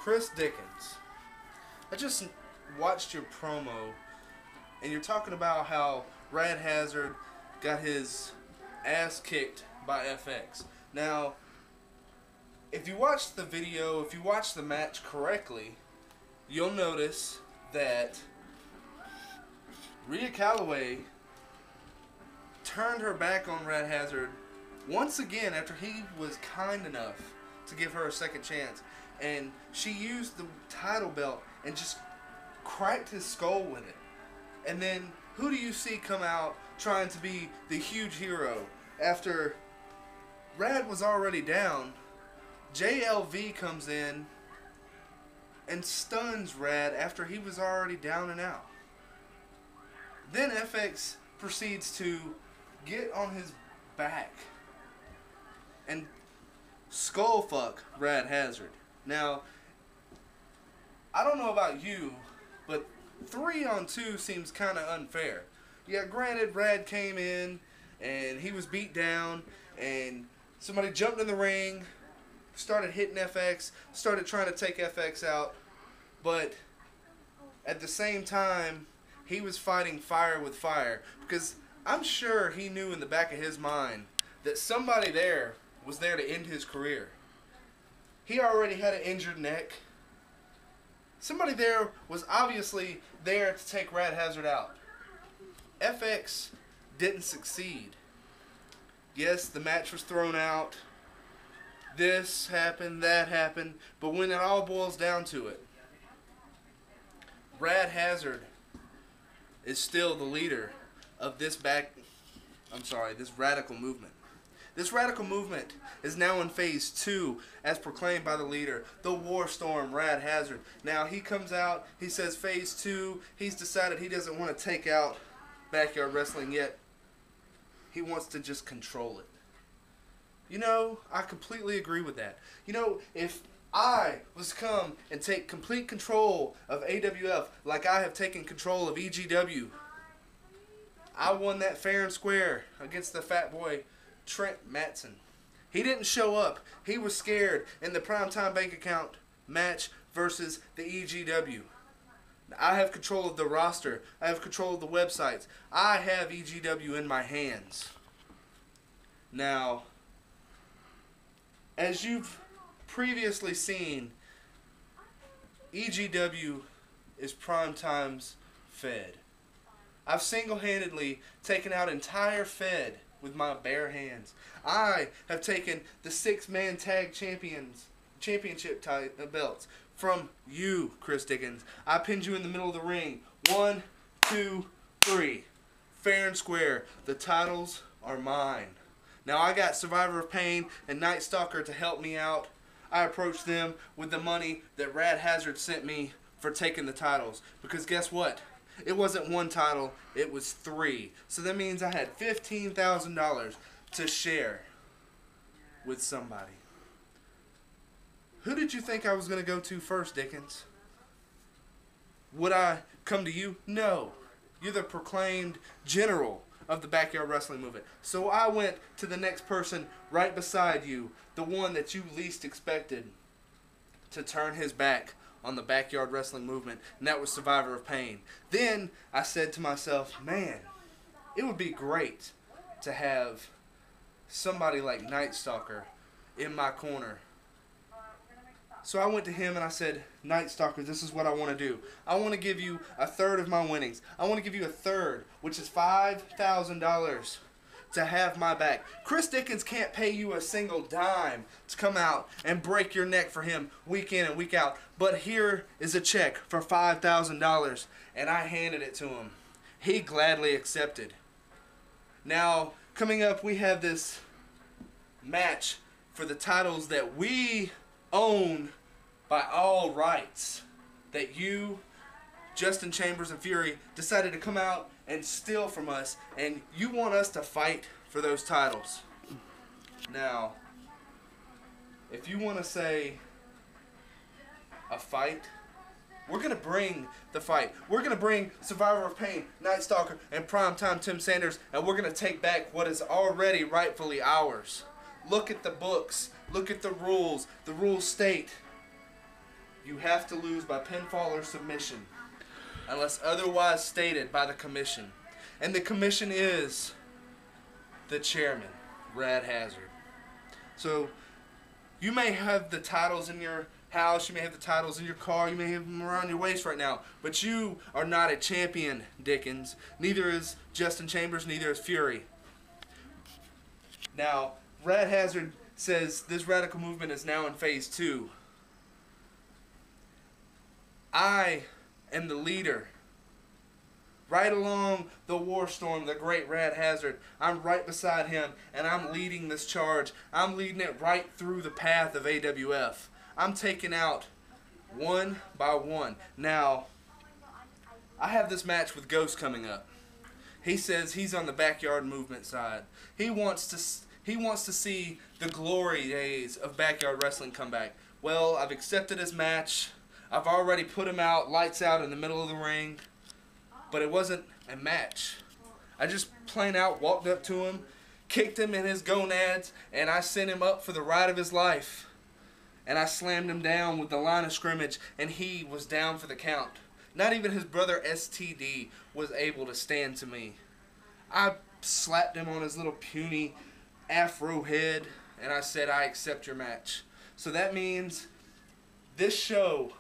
Chris Dickens, I just watched your promo, and you're talking about how Rad Hazard got his ass kicked by FX. Now, if you watch the video, if you watch the match correctly, you'll notice that Rhea Calloway turned her back on Rad Hazard once again after he was kind enough to give her a second chance, and she used the title belt and just cracked his skull with it. And then who do you see come out trying to be the huge hero after Rad was already down? JLV comes in and stuns Rad after he was already down and out. Then FX proceeds to get on his back and skull fuck Rad Hazard. Now, I don't know about you, but 3-on-2 seems kind of unfair. Yeah, granted, Rad came in and he was beat down and somebody jumped in the ring, started hitting FX, started trying to take FX out, but at the same time, he was fighting fire with fire, because I'm sure he knew in the back of his mind that somebody there was there to end his career. He already had an injured neck. Somebody there was obviously there to take Rad Hazard out. FX didn't succeed. Yes, the match was thrown out. This happened, that happened. But when it all boils down to it, Rad Hazard is still the leader of this radical movement. This radical movement is now in phase 2, as proclaimed by the leader, the War Storm, Rad Hazard. Now he comes out, he says phase 2, he's decided he doesn't want to take out backyard wrestling yet. He wants to just control it. You know, I completely agree with that. You know, if I was to come and take complete control of AWF like I have taken control of EGW, I won that fair and square against the fat boy Trent Matson. He didn't show up. He was scared in the Primetime Bank Account match versus the EGW. I have control of the roster. I have control of the websites. I have EGW in my hands. Now, as you've previously seen, EGW is Primetime's Fed. I've single-handedly taken out entire Fed with my bare hands. I have taken the 6-man tag championship belts from you, Chris Dickens. I pinned you in the middle of the ring. 1, 2, 3. Fair and square. The titles are mine. Now I got Survivor of Pain and Night Stalker to help me out. I approached them with the money that Rad Hazard sent me for taking the titles. Because guess what? It wasn't one title, it was 3. So that means I had $15,000 to share with somebody. Who did you think I was going to go to first, Dickens? Would I come to you? No. You're the proclaimed general of the backyard wrestling movement. So I went to the next person right beside you, the one that you least expected to turn his back on the backyard wrestling movement, and that was Survivor of Pain. Then I said to myself, man, it would be great to have somebody like Night Stalker in my corner. So I went to him and I said, Night Stalker, this is what I want to do. I want to give you a third of my winnings. I want to give you a third, which is $5,000 to have my back. Chris Dickens can't pay you a single dime to come out and break your neck for him week in and week out. But here is a check for $5,000, and I handed it to him. He gladly accepted. Now, coming up, we have this match for the titles that we own by all rights, that you, Justin Chambers and Fury, decided to come out and steal from us, and you want us to fight for those titles. Now, if you want to say a fight, we're going to bring the fight. We're going to bring Survivor of Pain, Night Stalker, and Primetime Tim Sanders, and we're going to take back what is already rightfully ours. Look at the books. Look at the rules. The rules state You have to lose by pinfall or submission, unless otherwise stated by the commission. And the commission is the chairman, Rad Hazard. So, you may have the titles in your house, you may have the titles in your car, you may have them around your waist right now, but you are not a champion, Dickens. Neither is Justin Chambers, neither is Fury. Now, Rad Hazard says this radical movement is now in phase 2. I am the leader. Right along the war storm, the great Rad Hazard, I'm right beside him, and I'm leading this charge. I'm leading it right through the path of AWF. I'm taking out one by one. Now, I have this match with Ghost coming up. He says he's on the backyard movement side. He wants to see the glory days of backyard wrestling come back. Well, I've accepted his match. I've already put him out, lights out in the middle of the ring. But it wasn't a match. I just plain out walked up to him, kicked him in his gonads, and I sent him up for the ride of his life. And I slammed him down with the line of scrimmage, and he was down for the count. Not even his brother STD was able to stand to me. I slapped him on his little puny afro head, and I said, I accept your match. So that means this show,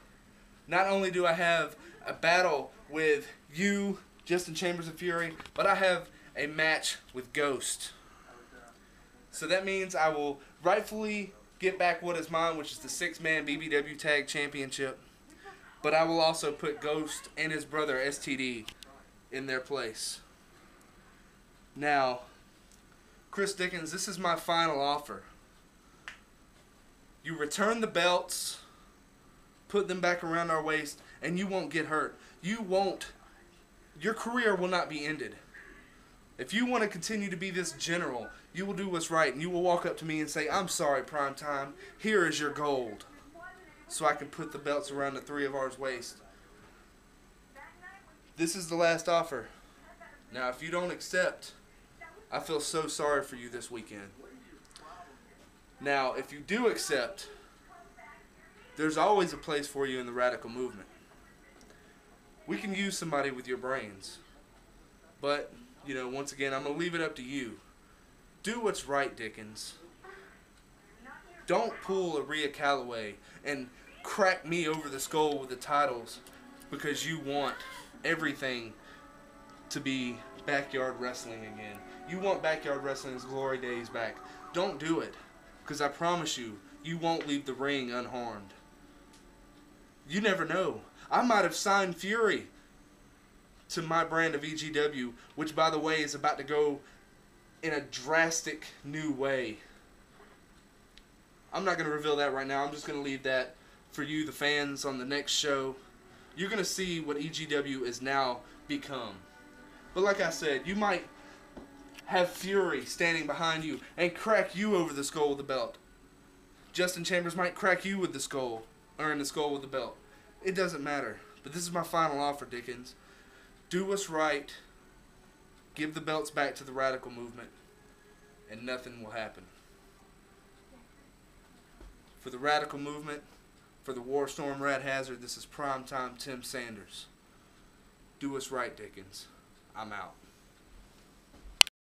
not only do I have a battle with you, Justin Chambers and Fury, but I have a match with Ghost. So that means I will rightfully get back what is mine, which is the 6-man BBW Tag Championship. But I will also put Ghost and his brother STD in their place. Now, Chris Dickens, this is my final offer. You return the belts, put them back around our waist, and you won't get hurt. Your career will not be ended. If you want to continue to be this general, you will do what's right, and you will walk up to me and say, I'm sorry, Primetime, here is your gold. So I can put the belts around the 3 of ours waist. This is the last offer. Now, if you don't accept, I feel so sorry for you this weekend. Now, if you do accept, there's always a place for you in the radical movement. We can use somebody with your brains. But, once again, I'm going to leave it up to you. Do what's right, Dickens. Don't pull a Rhea Calloway and crack me over the skull with the titles because you want everything to be backyard wrestling again. You want backyard wrestling's glory days back. Don't do it, because I promise you, you won't leave the ring unharmed. You never know. I might have signed Fury to my brand of EGW, which, by the way, is about to go in a drastic new way. I'm not going to reveal that right now. I'm just going to leave that for you, the fans, on the next show. You're going to see what EGW is now become. But like I said, you might have Fury standing behind you and crack you over the skull with the belt. Justin Chambers might crack you with the skull, or in the skull with the belt. It doesn't matter. But this is my final offer, Dickens. Do what's right. Give the belts back to the radical movement. And nothing will happen. For the radical movement, for the War Storm Rad Hazard, this is Primetime Tim Sanders. Do what's right, Dickens. I'm out.